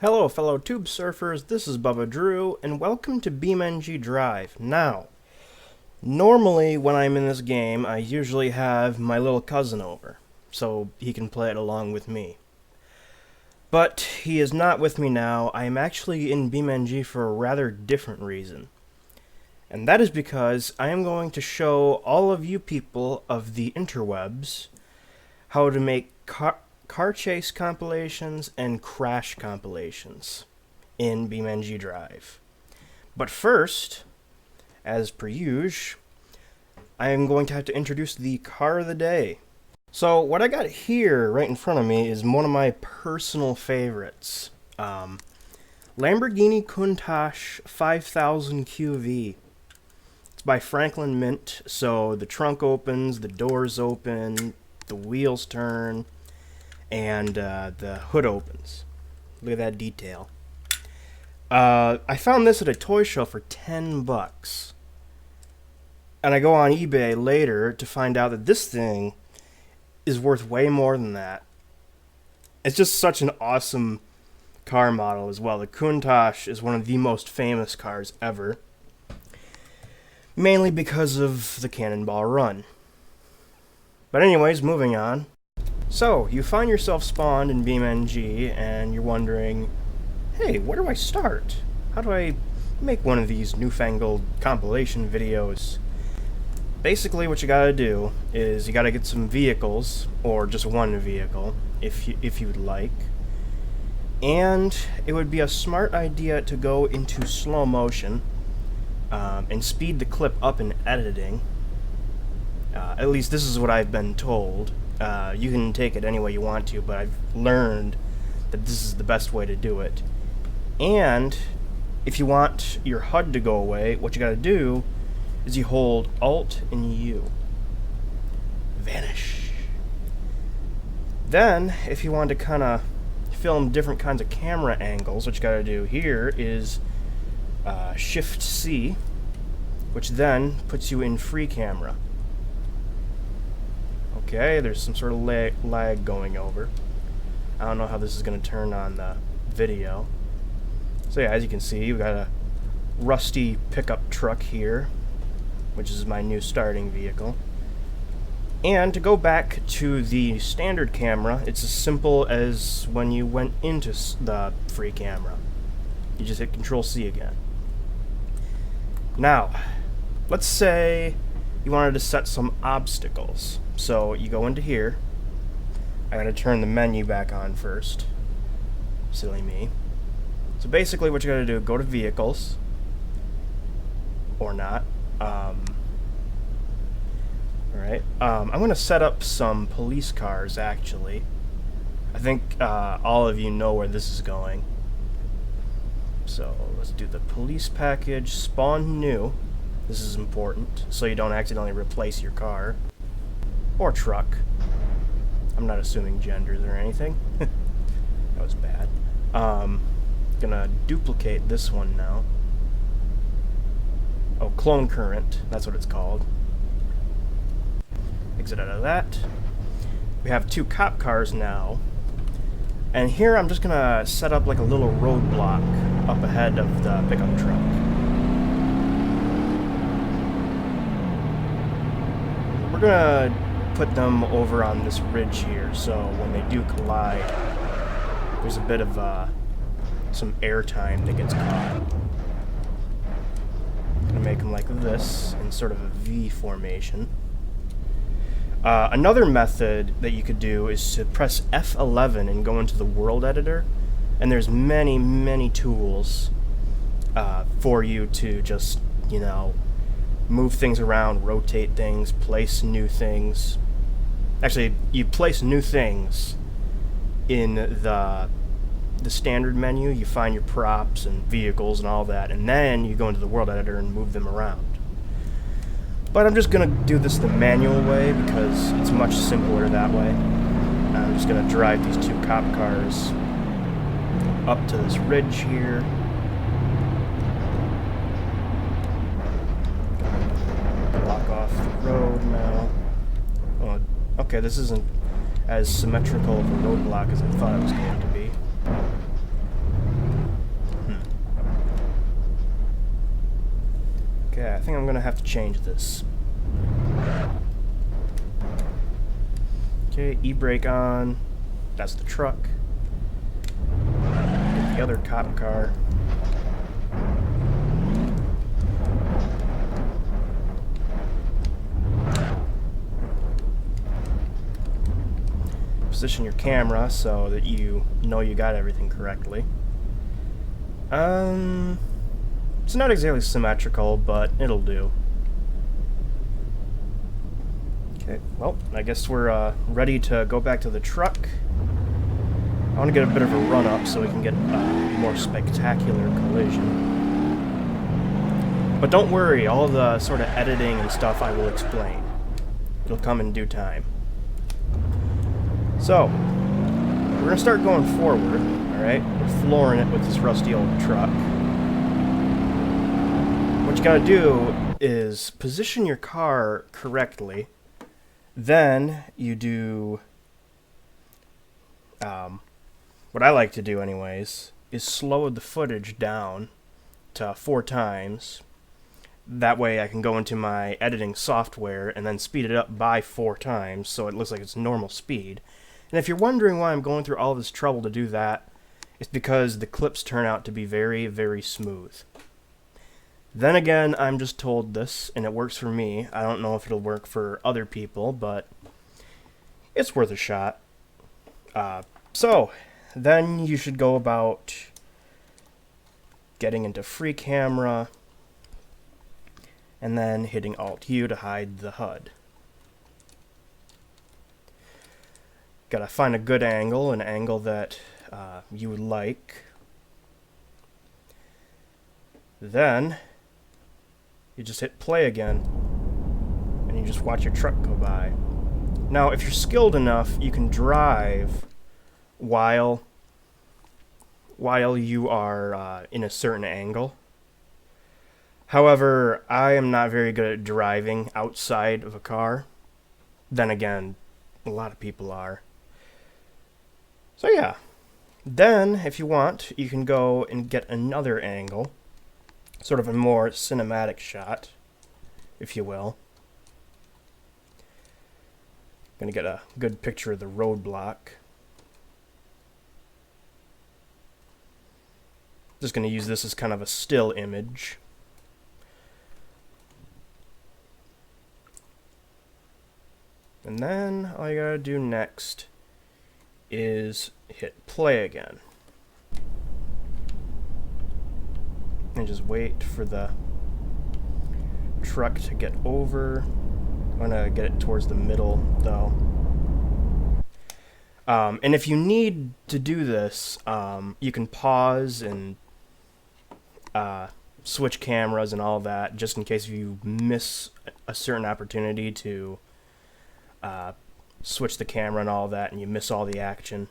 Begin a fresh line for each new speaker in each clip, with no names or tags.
Hello fellow tube surfers, this is Bubba Drew, and welcome to Beamng Drive. Now, normally when I'm in this game, I usually have my little cousin over, so he can play it along with me. But he is not with me now. I am actually in Beamng for a rather different reason. And that is because I am going to show all of you people of the interwebs how to make car chase compilations and crash compilations in Beamng Drive. But first, as per usual, I am going to have to introduce the car of the day. So what I got here right in front of me is one of my personal favorites. Lamborghini Countach 5000 QV. It's by Franklin Mint, so the trunk opens, the doors open, the wheels turn, and the hood opens. Look at that detail. I found this at a toy show for $10. And I go on eBay later to find out that this thing is worth way more than that. It's just such an awesome car model as well. The Countach is one of the most famous cars ever, mainly because of the Cannonball Run. But anyways, moving on. So, you find yourself spawned in Beamng, and you're wondering, hey, where do I start? How do I make one of these newfangled compilation videos? Basically, what you gotta do is you gotta get some vehicles, or just one vehicle, if you would like. And it would be a smart idea to go into slow motion and speed the clip up in editing. At least this is what I've been told. You can take it any way you want to, but I've learned that this is the best way to do it. And if you want your HUD to go away, what you gotta do is you hold Alt and U. Vanish. Then, if you want to kind of film different kinds of camera angles, what you gotta do here is Shift C, which then puts you in free camera. Okay, there's some sort of lag going over. I don't know how this is going to turn on the video. So yeah, as you can see, we've got a rusty pickup truck here, which is my new starting vehicle. And to go back to the standard camera, it's as simple as when you went into the free camera. You just hit Control-C again. Now, let's say you wanted to set some obstacles. So you go into here. I gotta turn the menu back on first. Silly me. So basically what you gotta do, go to vehicles. Or not. Alright. I'm gonna set up some police cars actually. I think all of you know where this is going. So let's do the police package, spawn new. This is important, so you don't accidentally replace your car. Or truck. I'm not assuming genders or anything. That was bad. Gonna duplicate this one now. Oh, clone current. That's what it's called. Exit out of that. We have two cop cars now. And here I'm just gonna set up like a little roadblock up ahead of the pickup truck. We're gonna put them over on this ridge here, so when they do collide, there's a bit of some air time that gets caught. Gonna make them like this in sort of a V formation. Another method that you could do is to press F11 and go into the world editor, and there's many tools for you to just, you know, move things around, rotate things, place new things. Actually, you place new things in the standard menu. You find your props and vehicles and all that, and then you go into the world editor and move them around. But I'm just gonna do this the manual way because it's much simpler that way. I'm just gonna drive these two cop cars up to this ridge here. Block off the road now. Oh, okay, this isn't as symmetrical of a roadblock as I thought it was going to be. think I'm gonna have to change this. Okay, e-brake on. That's the truck. Get the other cop car. Position your camera so that you know you got everything correctly. It's not exactly symmetrical, but it'll do. Okay, well, I guess we're ready to go back to the truck. I want to get a bit of a run-up so we can get a more spectacular collision. But don't worry, all the sort of editing and stuff I will explain. It'll come in due time. So, we're going to start going forward, alright? We're flooring it with this rusty old truck. What you gotta do is position your car correctly. Then you do what I like to do anyways is slow the footage down to 4 times. That way I can go into my editing software and then speed it up by 4 times so it looks like it's normal speed. And if you're wondering why I'm going through all this trouble to do that, it's because the clips turn out to be very, very smooth. Then again, I'm just told this, and it works for me. I don't know if it'll work for other people, but it's worth a shot. So, then you should go about getting into free camera, and then hitting Alt-U to hide the HUD. Gotta find a good angle, an angle that you would like. Then you just hit play again, and you just watch your truck go by. Now, if you're skilled enough, you can drive while you are in a certain angle. However, I am not very good at driving outside of a car. Then again, a lot of people are. So yeah. Then, if you want, you can go and get another angle. Sort of a more cinematic shot, if you will. Gonna get a good picture of the roadblock. Just gonna use this as kind of a still image. And then all you gotta do next is hit play again. And just wait for the truck to get over. I'm gonna get it towards the middle, though. And if you need to do this, you can pause and switch cameras and all that, just in case you miss a certain opportunity to switch the camera and all that, and you miss all the action.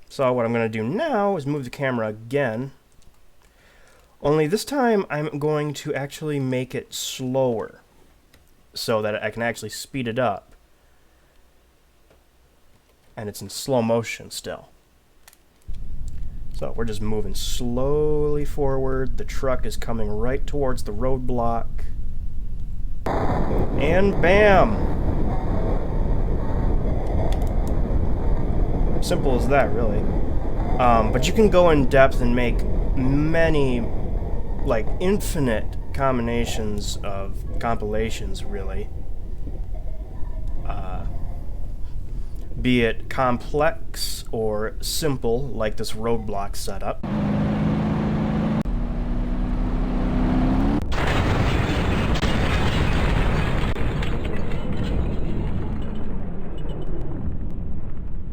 So what I'm gonna do now is move the camera again. Only this time I'm going to actually make it slower so that I can actually speed it up. And it's in slow motion still. So we're just moving slowly forward. The truck is coming right towards the roadblock. And bam! Simple as that, really. But you can go in depth and make many, like, infinite combinations of compilations, really. Be it complex or simple, like this roadblock setup.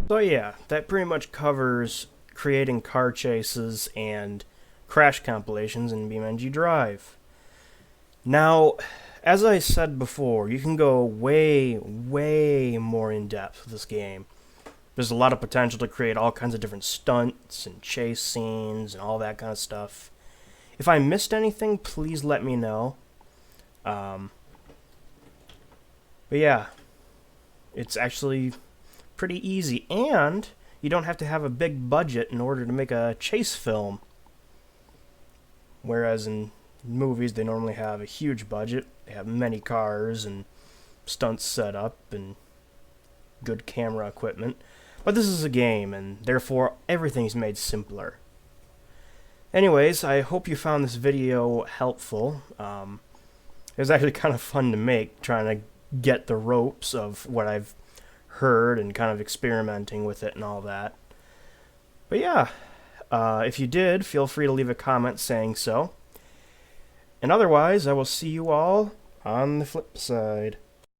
So yeah, that pretty much covers creating car chases and crash compilations in Beamng Drive. Now, as I said before, you can go way, way more in depth with this game. There's a lot of potential to create all kinds of different stunts and chase scenes and all that kind of stuff. If I missed anything, please let me know. But yeah, it's actually pretty easy, and you don't have to have a big budget in order to make a chase film. Whereas in In movies, they normally have a huge budget. They have many cars and stunts set up and good camera equipment. But this is a game, and therefore everything's made simpler. Anyways, I hope you found this video helpful. It was actually kind of fun to make, trying to get the ropes of what I've heard and kind of experimenting with it and all that. But yeah, if you did, feel free to leave a comment saying so. And otherwise, I will see you all on the flip side.